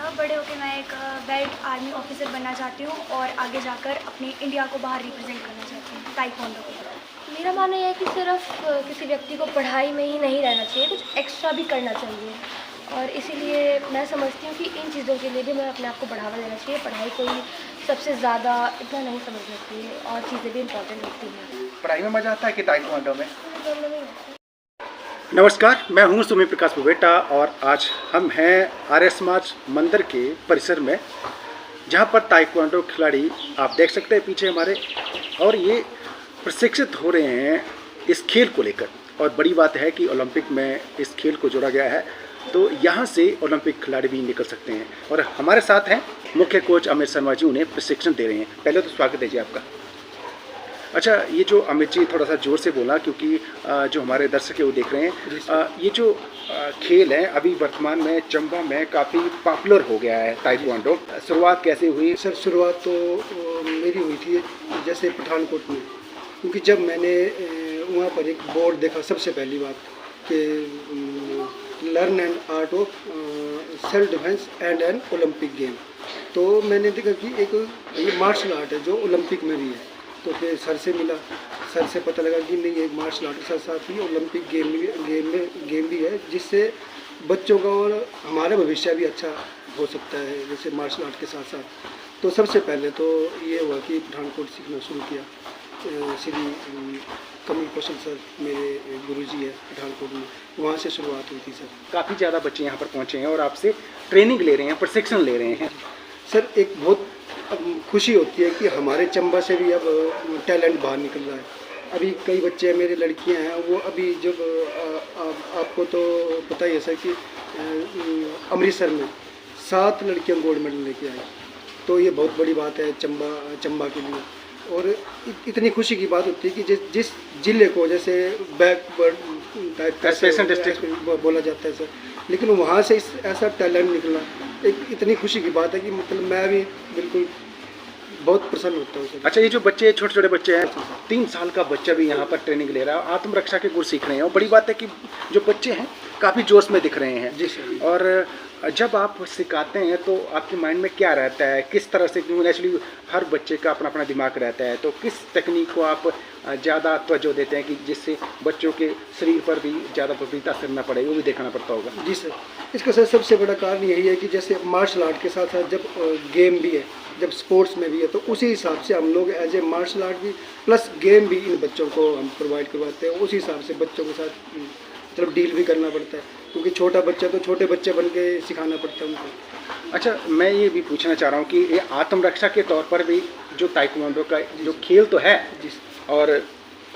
था। बड़े होकर मैं एक बेल्ट आर्मी ऑफिसर बनना चाहती हूँ और आगे जाकर अपने इंडिया को बाहर रिप्रेजेंट करना चाहती हूँ ताइक्वांडो को। मेरा मानना यह है कि सिर्फ किसी व्यक्ति को पढ़ाई में ही नहीं रहना चाहिए, कुछ एक्स्ट्रा भी करना चाहिए। और इसीलिए मैं समझती हूँ कि इन चीज़ों के लिए भी मैं अपने आप को बढ़ावा देना चाहिए। पढ़ाई को ही सबसे ज़्यादा इतना नहीं समझना चाहिए और चीज़ें भी इम्पोर्टेंट होती हैं। पढ़ाई में मज़ा आता है कि ताइक्वांडो में? दोनों में ही होता है। नमस्कार, मैं हूं सुमी प्रकाश बुबेटा और आज हम हैं आर्य समाज मंदिर के परिसर में, जहां पर ताइक्वांडो खिलाड़ी आप देख सकते हैं पीछे हमारे, और ये प्रशिक्षित हो रहे हैं इस खेल को लेकर। और बड़ी बात है कि ओलंपिक में इस खेल को जोड़ा गया है, तो यहाँ से ओलंपिक खिलाड़ी भी निकल सकते हैं। और हमारे साथ हैं मुख्य कोच अमित शर्मा जी, उन्हें प्रशिक्षण दे रहे हैं। पहले तो स्वागत दीजिए आपका। अच्छा, ये जो अमित जी थोड़ा सा जोर से बोला, क्योंकि जो हमारे दर्शक है वो देख रहे हैं। ये जो खेल है अभी वर्तमान में चंबा में काफ़ी पॉपुलर हो गया है ताइक्वांडो। शुरुआत कैसे हुई? सर, शुरुआत तो मेरी हुई थी जैसे पठानकोट में, क्योंकि जब मैंने वहाँ पर एक बोर्ड देखा सबसे पहली बात कि learn and art of self defence and an Olympic game, तो मैंने देखा कि एक ये मार्शल आर्ट है जो ओलंपिक में भी है। तो फिर सर से मिला, सर से पता लगा कि नहीं, एक मार्शल आर्ट के साथ साथ ही ओलंपिक गेम भी है, जिससे बच्चों का और हमारा भविष्य भी अच्छा हो सकता है जैसे मार्शल आर्ट के साथ साथ। तो सबसे पहले तो ये हुआ कि पठानकोट सीखना शुरू किया। श्री कमल कौशल सर मेरे गुरुजी है पठानकोट में, वहाँ से शुरुआत हुई थी सर। काफ़ी ज़्यादा बच्चे यहाँ पर पहुँचे हैं और आपसे ट्रेनिंग ले रहे हैं, प्रशिक्षण ले रहे हैं। सर, एक बहुत खुशी होती है कि हमारे चंबा से भी अब टैलेंट बाहर निकल रहा है। अभी कई बच्चे मेरे लड़कियां हैं, वो अभी जब आपको तो पता ही है सर कि अमृतसर में 7 लड़कियां गोल्ड मेडल लेके आई, तो ये बहुत बड़ी बात है चंबा के लिए। और इतनी खुशी की बात होती है कि जिस जिले को जैसे बैकवर्ड डिस्ट्रिक्ट बोला जाता है सर, लेकिन वहाँ से ऐसा टैलेंट निकला, एक इतनी खुशी की बात है कि मतलब मैं भी बिल्कुल बहुत प्रसन्न होता हूँ सर। अच्छा, ये जो बच्चे छोटे छोटे बच्चे हैं, 3 साल का बच्चा भी यहाँ पर ट्रेनिंग ले रहा है, आत्मरक्षा के गुर सीख रहे हैं। और बड़ी बात है कि जो बच्चे हैं काफ़ी जोश में दिख रहे हैं। जी सर। और जब आप सिखाते हैं तो आपके माइंड में क्या रहता है, किस तरह से? क्योंकि नेचुरली हर बच्चे का अपना अपना दिमाग रहता है, तो किस तकनीक को आप ज़्यादा तवज्जो देते हैं कि जिससे बच्चों के शरीर पर भी ज़्यादा प्रभावित असर न पड़े, वो भी देखना पड़ता होगा? जी सर, इसका सर सबसे बड़ा कारण यही है कि जैसे मार्शल आर्ट के साथ साथ जब गेम भी है, जब स्पोर्ट्स में भी है, तो उसी हिसाब से हम लोग एज ए मार्शल आर्ट भी प्लस गेम भी इन बच्चों को हम प्रोवाइड करवाते हैं। उसी हिसाब से बच्चों के साथ मतलब डील भी करना पड़ता है, क्योंकि छोटा बच्चा तो छोटे बच्चे बन के सिखाना पड़ता है उनको। अच्छा, मैं ये भी पूछना चाह रहा हूँ कि ये आत्मरक्षा के तौर पर भी जो ताइक्वांडो का जो खेल तो है, और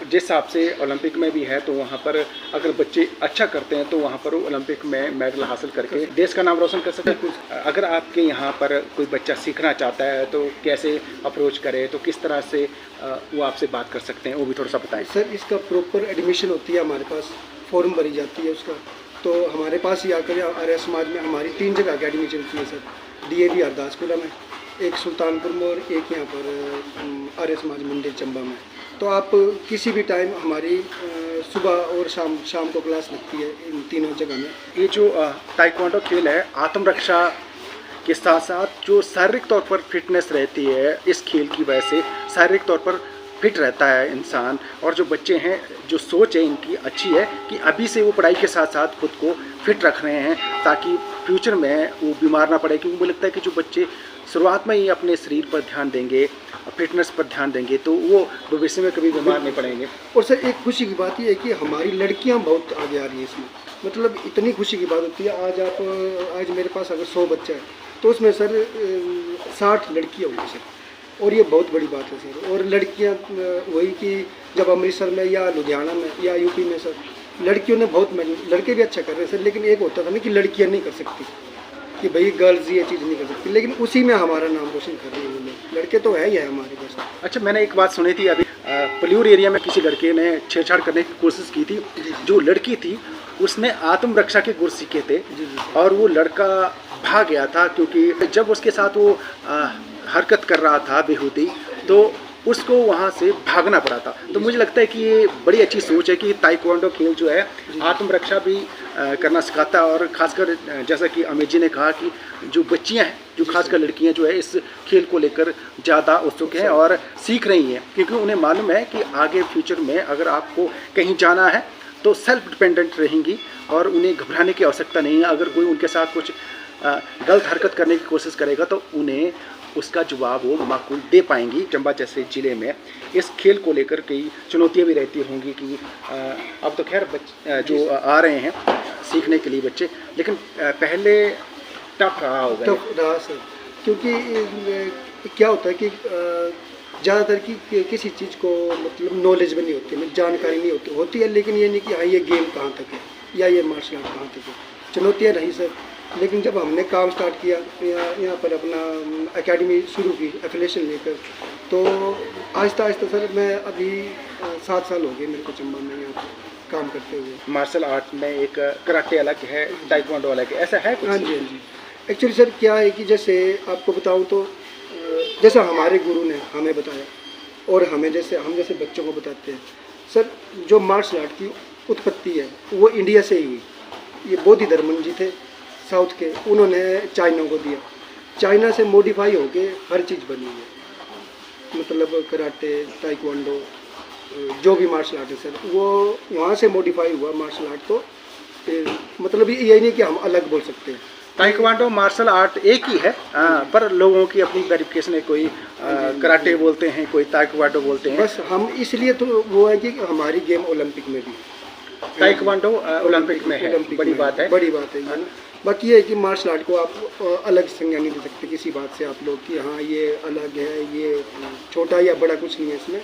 जिस हिसाब से ओलंपिक में भी है, तो वहाँ पर अगर बच्चे अच्छा करते हैं तो वहाँ पर वो ओलंपिक में मेडल हासिल करके देश का नाम रोशन कर सकते हैं। अगर आपके यहाँ पर कोई बच्चा सीखना चाहता है तो कैसे अप्रोच करे, तो किस तरह से वो आपसे बात कर सकते हैं, वो भी थोड़ा सा बताएं। सर, इसका प्रॉपर एडमिशन होती है, हमारे पास फॉर्म भरी जाती है उसका, तो हमारे पास ही आकर आर्य समाज में हमारी 3 जगह अकेडमी चलती है सर। DAV हरदासपुरा में, एक सुल्तानपुर में और एक यहाँ पर आर्य समाज मंदिर चंबा में। तो आप किसी भी टाइम हमारी सुबह और शाम को क्लास लगती है इन तीनों जगह में। ये जो ताइक्वांडो खेल है, आत्मरक्षा के साथ साथ जो शारीरिक तौर पर फिटनेस रहती है, इस खेल की वजह से शारीरिक तौर पर फिट रहता है इंसान। और जो बच्चे हैं, जो सोच है इनकी अच्छी है कि अभी से वो पढ़ाई के साथ साथ खुद को फिट रख रहे हैं, ताकि फ्यूचर में वो बीमार ना पड़े। क्योंकि मुझे लगता है कि जो बच्चे शुरुआत में ही अपने शरीर पर ध्यान देंगे, फिटनेस पर ध्यान देंगे, तो वो भविष्य में कभी बीमार नहीं पड़ेंगे। और सर, एक खुशी की बात ये है कि हमारी लड़कियां बहुत आगे आ रही हैं इसमें, मतलब इतनी खुशी की बात होती है। आज मेरे पास अगर 100 बच्चा है तो उसमें सर 60 लड़कियाँ होंगी सर, और ये बहुत बड़ी बात है सर। और लड़कियां वही कि जब अमृतसर में या लुधियाना में या यूपी में सर लड़कियों ने बहुत, लड़के भी अच्छा कर रहे हैं सर, लेकिन एक होता था ना कि लड़कियां नहीं कर सकती, कि भाई गर्ल्स ये चीज़ नहीं कर सकती, लेकिन उसी में हमारा नाम रोशन कर रहे हैं वो लोग। लड़के तो है ही है हमारे पास। अच्छा, मैंने एक बात सुनी थी अभी, पल्यूर एरिया में किसी लड़के ने छेड़छाड़ करने की कोशिश की थी। जो लड़की थी उसने आत्मरक्षा के गुर सीखे थे, और वो लड़का भाग गया था, क्योंकि जब उसके साथ वो हरकत कर रहा था बेहूदी, तो उसको वहाँ से भागना पड़ा था। तो मुझे लगता है कि ये बड़ी अच्छी सोच है कि ताइक्वांडो खेल जो है आत्मरक्षा भी करना सिखाता है। और ख़ासकर जैसा कि अमित जी ने कहा कि जो बच्चियां हैं, जो खासकर लड़कियां जो है इस खेल को लेकर ज़्यादा उत्सुक हैं और सीख रही हैं, क्योंकि उन्हें मालूम है कि आगे फ्यूचर में अगर आपको कहीं जाना है तो सेल्फ डिपेंडेंट रहेंगी और उन्हें घबराने की आवश्यकता नहीं है। अगर कोई उनके साथ कुछ गलत हरकत करने की कोशिश करेगा तो उन्हें उसका जवाब वो माकूल दे पाएंगी। चंबा जैसे ज़िले में इस खेल को लेकर कई चुनौतियां भी रहती होंगी कि अब तो खैर जो आ रहे हैं सीखने के लिए बच्चे, लेकिन पहले टफ रहा होगा। टफ रहा सर, क्योंकि क्या होता है कि ज़्यादातर की किसी चीज़ को मतलब नॉलेज भी नहीं होती, मतलब जानकारी नहीं होती है, लेकिन ये नहीं कि हाँ ये गेम कहाँ तक है या ये मार्शल आर्ट कहाँ तक है। चुनौतियाँ रही सर, लेकिन जब हमने काम स्टार्ट किया यहाँ पर अपना एकेडमी शुरू की एफिलिएशन लेकर, तो आहिस्ता आहिस्ता सर मैं अभी 7 साल हो गए मेरे को चंबा में यहाँ पर काम करते हुए। मार्शल आर्ट में एक कराटे अलग है, ताइक्वांडो अलग है, ऐसा है कुछ? हाँ जी, हाँ जी। एक्चुअली सर क्या है कि जैसे आपको बताऊँ तो जैसा हमारे गुरु ने हमें बताया और हम जैसे बच्चों को बताते हैं सर, जो मार्शल आर्ट की उत्पत्ति है वो इंडिया से ही हुई। ये बोधि धर्मन जी थे साउथ के, उन्होंने चाइना को दिया, चाइना से मॉडिफाई होके हर चीज़ बनी है, मतलब कराटे, ताइक्वांडो, जो भी मार्शल आर्ट है सर वो वहाँ से मॉडिफाई हुआ मार्शल आर्ट। तो मतलब यही नहीं कि हम अलग बोल सकते हैं। ताइक्वांडो मार्शल आर्ट एक ही है, पर लोगों की अपनी वेरिफिकेशन है, कोई कराटे बोलते हैं, कोई ताइक्वांडो बोलते हैं। बस हम इसलिए तो वो है कि हमारी गेम ओलंपिक में भी, ताइक्वांडो ओलंपिक में है, बड़ी बात है, बड़ी बात है ये ना। बाकी ये है कि मार्शल आर्ट को आप अलग संज्ञा नहीं दे सकते किसी बात से आप लोग कि हाँ ये अलग है, ये छोटा या बड़ा कुछ नहीं है। इसमें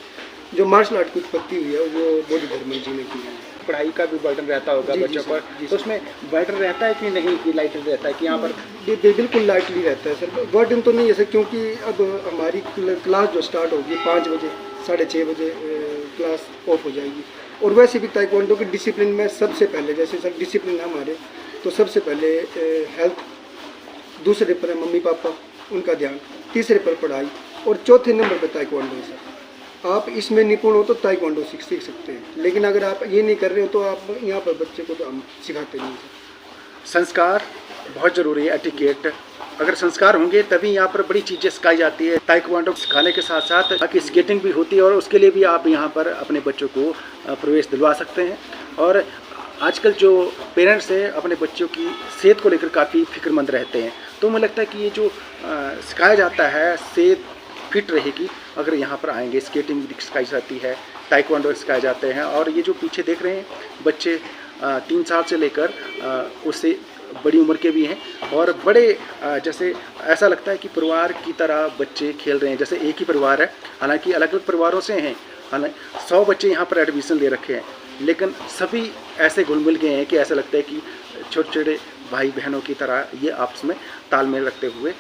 जो मार्शल आर्ट की उत्पत्ति हुई है वो बोधि धर्मन जी ने की है। पढ़ाई का भी बर्डन रहता होगा बच्चों पर, तो उसमें बर्डन रहता है कि नहीं, कि लाइटली रहता है कि यहाँ पर? बिल्कुल लाइटली रहता है सर, बर्डन तो नहीं है सर, क्योंकि अब हमारी क्लास जो स्टार्ट होगी 5 बजे 6:30 बजे क्लास ऑफ हो जाएगी। और वैसे भी ताइक्वांडो के डिसिप्लिन में सबसे पहले, जैसे सर डिसिप्लिन है हमारे, तो सबसे पहले हेल्थ, दूसरे पर मम्मी पापा उनका ध्यान, तीसरे पर पढ़ाई और चौथे नंबर पर ताइक्वांडो है सर। आप इसमें निपुण हो तो ताइक्वांडो सीख सकते हैं, लेकिन अगर आप ये नहीं कर रहे हो तो आप यहाँ पर बच्चे को तो हम सिखाते नहीं सर। संस्कार बहुत ज़रूरी है, एटिकेट। अगर संस्कार होंगे तभी यहाँ पर बड़ी चीज़ें सिखाई जाती है। ताइक्वांडो सिखाने के साथ साथ बाकी स्केटिंग भी होती है और उसके लिए भी आप यहाँ पर अपने बच्चों को प्रवेश दिलवा सकते हैं। और आजकल जो पेरेंट्स हैं अपने बच्चों की सेहत को लेकर काफ़ी फिक्रमंद रहते हैं, तो मुझे लगता है कि ये जो सिखाया जाता है सेहत फिट रहेगी अगर यहाँ पर आएंगे। स्केटिंग भी सिखाई जाती है, ताइक्वांडो सिखाए जाते हैं। और ये जो पीछे देख रहे हैं बच्चे 3 साल से लेकर उससे बड़ी उम्र के भी हैं और बड़े जैसे ऐसा लगता है कि परिवार की तरह बच्चे खेल रहे हैं, जैसे एक ही परिवार है। हालांकि अलग अलग परिवारों से हैं, हालांकि 100 बच्चे यहाँ पर एडमिशन ले रखे हैं, लेकिन सभी ऐसे घुल मिल गए हैं कि ऐसा लगता है कि छोटे छोटे भाई बहनों की तरह ये आपस में तालमेल रखते हुए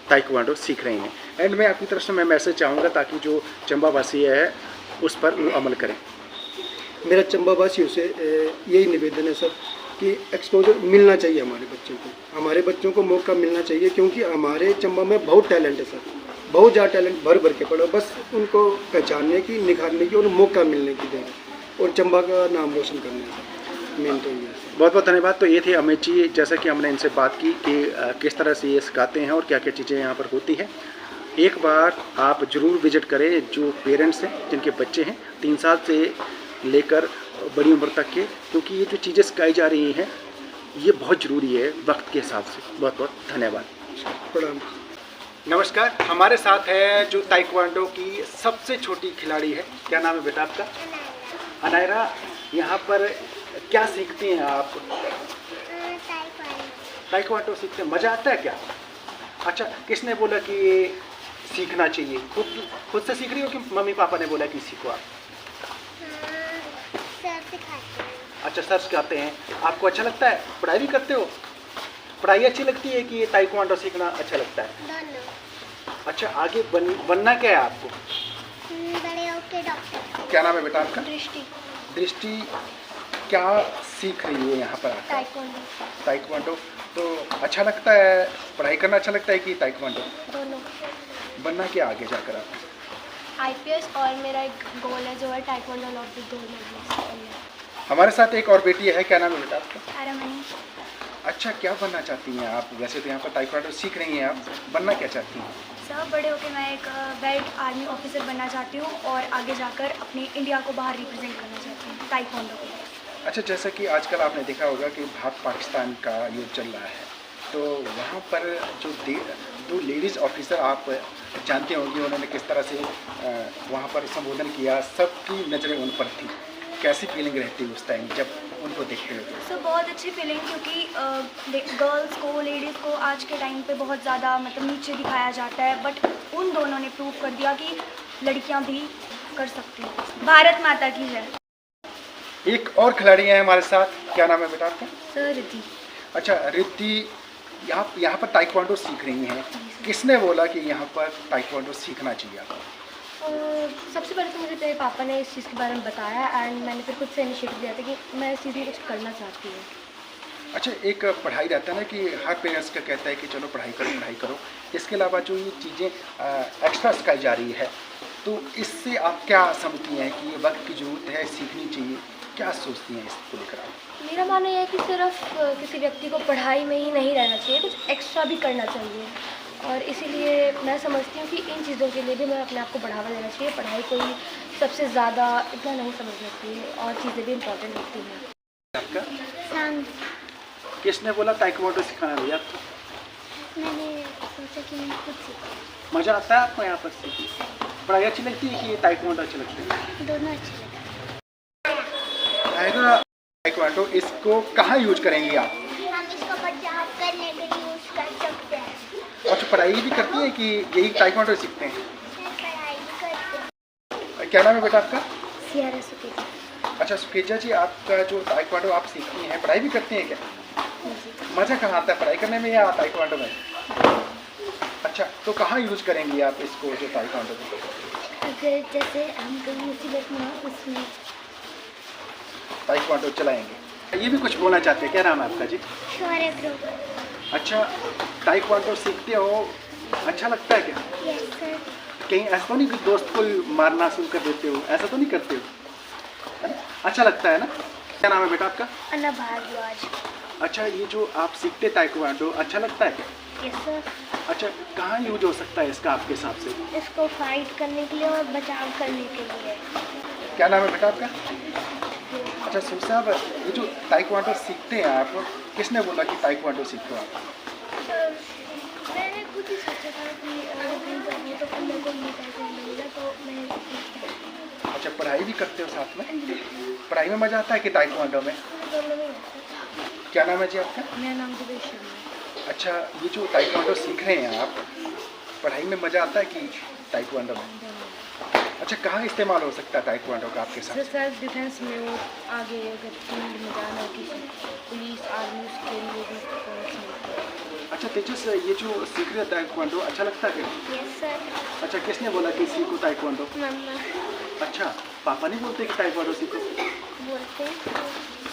ताइक्वांडो सीख रहे हैं। एंड में आपकी तरफ से मैं मैसेज चाहूँगा ताकि जो चंबा वासी है उस पर वो अमल करें। मेरा चंबा वासियों से यही निवेदन है सर कि एक्सपोजर मिलना चाहिए हमारे बच्चों को मौका मिलना चाहिए, क्योंकि हमारे चंबा में बहुत टैलेंट है सर, बहुत ज़्यादा टैलेंट भर भर के पड़ा, बस उनको पहचानने की, निखारने की और मौका मिलने की दें और चंबा का नाम रोशन करने का मेन तो ये है। बहुत बहुत धन्यवाद। तो ये थे अमित जी, जैसा कि हमने इनसे बात की कि किस तरह से ये सिखाते हैं और क्या क्या चीज़ें यहाँ पर होती हैं। एक बार आप ज़रूर विजिट करें, जो पेरेंट्स हैं जिनके बच्चे हैं 3 साल से लेकर बड़ी उम्र तक के, क्योंकि ये जो चीज़ें सिखाई जा रही हैं ये बहुत ज़रूरी है वक्त के हिसाब से। बहुत बहुत धन्यवाद। प्रणाम। नमस्कार, हमारे साथ है जो ताइक्वांडो की सबसे छोटी खिलाड़ी है। क्या नाम है बेटा आपका? अनायरा। यहाँ पर क्या सीखती हैं आप? ताइक्वांडो सीखते हैं। मज़ा आता है क्या? अच्छा, किसने बोला कि ये सीखना चाहिए? खुद से सीख रही हो कि मम्मी पापा ने बोला कि सीखो आप? सर सिखाते हैं। अच्छा, सर सिखाते हैं। आपको अच्छा लगता है? पढ़ाई भी करते हो? पढ़ाई अच्छी लगती है कि ये ताइक्वांडो सीखना अच्छा लगता है? दोनों। अच्छा, आगे बनना क्या है आपको? बड़े होके डॉक्टर। क्या नाम है बेटा आपका? दृष्टि। दृष्टि, क्या सीख रही है यहाँ पर आकर? ताइक्वांडो। ताइक्वांडो। तो अच्छा लगता है, पढ़ाई करना अच्छा लगता है कि ताइक्वांडो? दोनों। बनना क्या आगे जाकर आप? IPS और मेरा एक गोल है जो है ताइक्वांडो ओलंपिक गोल्ड मेडलिस्ट। हमारे साथ एक और बेटी है, क्या नाम है बेटा आपका? आरामनी। अच्छा, क्या बनना चाहती हैं आप? वैसे तो यहाँ पर ताइक्वांडो सीख रही हैं, आप बनना क्या चाहती हैं? सर बड़े होकर मैं एक बेल्ट आर्मी ऑफिसर बनना चाहती हूँ और आगे जाकर अपने इंडिया को बाहर रिप्रेजेंट करना चाहती हूँ ताइक्वांडो को। अच्छा, जैसा कि आजकल आपने देखा होगा कि भारत पाकिस्तान का युद्ध चल रहा है, तो वहाँ पर जो दो लेडीज़ ऑफिसर आप जानते होंगे, उन्होंने किस तरह से वहाँ पर संबोधन किया, सबकी नज़रें उन पर थी। कैसी फीलिंग रहती है उस टाइम जब उनको देखते हो? सर बहुत अच्छी फीलिंग, क्योंकि गर्ल्स को, लेडीज़ को आज के टाइम पे बहुत ज़्यादा मतलब नीचे दिखाया जाता है, बट उन दोनों ने प्रूव कर दिया कि लड़कियां भी कर सकती हैं। भारत माता की जय। एक और खिलाड़ी हैं हमारे साथ, क्या नाम है बेटा आपका? सर रिद्धि। अच्छा रिद्धि, यहाँ पर ताइक्वांडो सीख रही हैं, किसने बोला कि यहाँ पर ताइक्वांडो सीखना चाहिए आपको? सबसे पहले तो मुझे मेरे पापा ने इस चीज़ के बारे में बताया एंड मैंने फिर खुद से इनिशिएटिव लिया था कि मैं इस चीज़ में कुछ करना चाहती हूँ। अच्छा, एक पढ़ाई रहता है ना कि हर पेरेंट्स का कहता है कि चलो पढ़ाई करो, इसके अलावा जो ये चीज़ें एक्स्ट्रा सिखाई जा रही है, तो इससे आप क्या समझती हैं कि ये वक्त की ज़रूरत है, सीखनी चाहिए, क्या सोचती हैं इसको लेकर आप? मेरा मानना यह है कि सिर्फ किसी व्यक्ति को पढ़ाई में ही नहीं रहना चाहिए, कुछ एक्स्ट्रा भी करना चाहिए, और इसीलिए मैं समझती हूँ कि इन चीज़ों के लिए भी मैं अपने आप को बढ़ावा देना चाहिए। पढ़ाई कोई सबसे ज़्यादा इतना नहीं समझना चाहिए, और चीज़ें भी इम्पोर्टेंट होती हैं। आपका सांग किसने बोला ताइक्वांडो सिखाना भैया आपको? मैंने सोचा कि मैं खुद सीखूं। मज़ा आता है आपको यहाँ पर सीखने? पढ़ाई अच्छी लगती है कि ताइक्वांडो अच्छी लगती है? दोनों अच्छे लगे। आएगा ताइक्वांडो, इसको कहाँ यूज करेंगी आप? हम इसको बचाव करने के लिए यूज़ कर सकते हैं। और जो पढ़ाई भी करती हैं कि यही ताइक्वांडो सीखते हैं? मैं पढ़ाई भी करते हैं। क्या नाम है बेटा आपका? सियारा सुकेत। अच्छा सुकेजा जी, आपका जो ताइक्वांडो आप सीखती हैं, पढ़ाई भी करती हैं क्या? मज़ा कहाँ आता है, पढ़ाई करने में या ताइक्वांडो में? अच्छा, तो कहाँ यूज करेंगी आप इसको, जो ताइक्वांडो को? अगर जैसे हम कहीं मुसीबत में हो उसमें। ताइक्वांडो चलाएंगे। ये भी कुछ बोलना चाहते हैं, क्या नाम है आपका जी? शौर्य ग्रुप। अच्छा, ताइक्वांडो सीखते हो, अच्छा लगता है क्या? Yes sir. कहीं ऐसा तो नहीं कि दोस्त को मारना शुरू कर देते हो, ऐसा तो नहीं करते हो? है ना? अच्छा लगता है ना? क्या नाम है बेटा आपका? अन्ना भारद्वाज। अच्छा, ये जो आप सीखते ताइक्वांडो, अच्छा लगता है क्या? Yes sir. अच्छा, कहाँ यूज हो सकता है इसका आपके हिसाब से? इसको फाइट करने के लिए और बचाव करने के लिए। क्या नाम है बेटा आपका? अच्छा सुन साहब, ये जो ताइक्वांडो सीखते हैं आप, किसने बोला कि ताइक्वांडो सीखो आप? मैंने खुद ही सोचा था कि अगर कहीं जाऊँ तो फिर मेरे को ये ताइक्वांडो मिला तो मैं सीखता हूँ। अच्छा, पढ़ाई भी करते हो साथ में? पढ़ाई में मज़ा आता है कि ताइक्वांडो में? दोनों में आता क्या नाम है जी आपका? मेरा नाम दिवेश शर्मा है। अच्छा, ये जो ताइक्वांडो सीख रहे हैं आप, पढ़ाई में मज़ा आता है कि ताइक्वांडो में? अच्छा, कहाँ इस्तेमाल हो सकता है ताइक्वांडो का आपके साथ? सेल्फ डिफेंस में हो, आगे अगर फील्ड में जाना हो, किसी पुलिस आर्मी, उसके लिए भी अच्छा तेजस, ये जो सीख रहे हैं ताइक्वांडो, अच्छा लगता है क्या? है। Yes sir. अच्छा, किसने बोला कि सीखो ताइक्वांडो? मम्मा अच्छा, पापा नहीं बोलते कि ताइक्वांडो सीखो? बोलते हैं।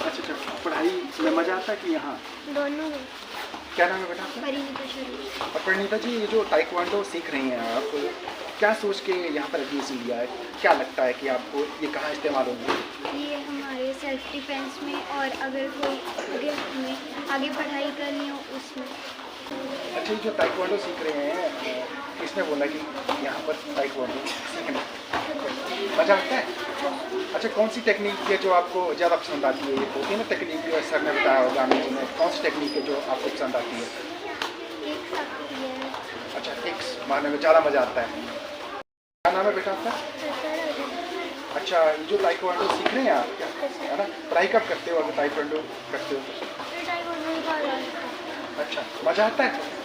अच्छा, पढ़ाई में मज़ा आता है कि यहाँ? दोनों में। क्या नाम है बेटा आपका? परिणीता शुरू। और परिणीता जी, ये जो ताइक्वांडो सीख रही हैं आप, क्या सोच के यहाँ पर एडमिशन लिया है? क्या लगता है कि आपको ये कहाँ इस्तेमाल होंगे? ये हमारे सेल्फ डिफेंस में, और अगर कोई अगर हमें आगे पढ़ाई करनी हो उसमें। अच्छा, ये जो ताइक्वांडो सीख रहे हैं, किसने बोला कि यहाँ पर ताइक्वांडो सीखना? मज़ा आता है? अच्छा, कौन सी टेक्निक है जो आपको ज़्यादा पसंद आती है? ये होती है ना टेक्निक, सर ने बताया होगा हमें, जी ने, कौन सी टेक्निक है जो आपको पसंद आती है? एक साथ ये अच्छा, टेक्स मारने में ज़्यादा मज़ा आता है। क्या नाम है बेटा आपका? सर। अच्छा, ये जो ताइक्वांडो सीख रहे हैं आप, क्या है ना, पढ़ाई कब करते हो अगर ताइक्वांडो करते हो तो? टाइम नहीं खा रहा है। अच्छा, मज़ा आता है?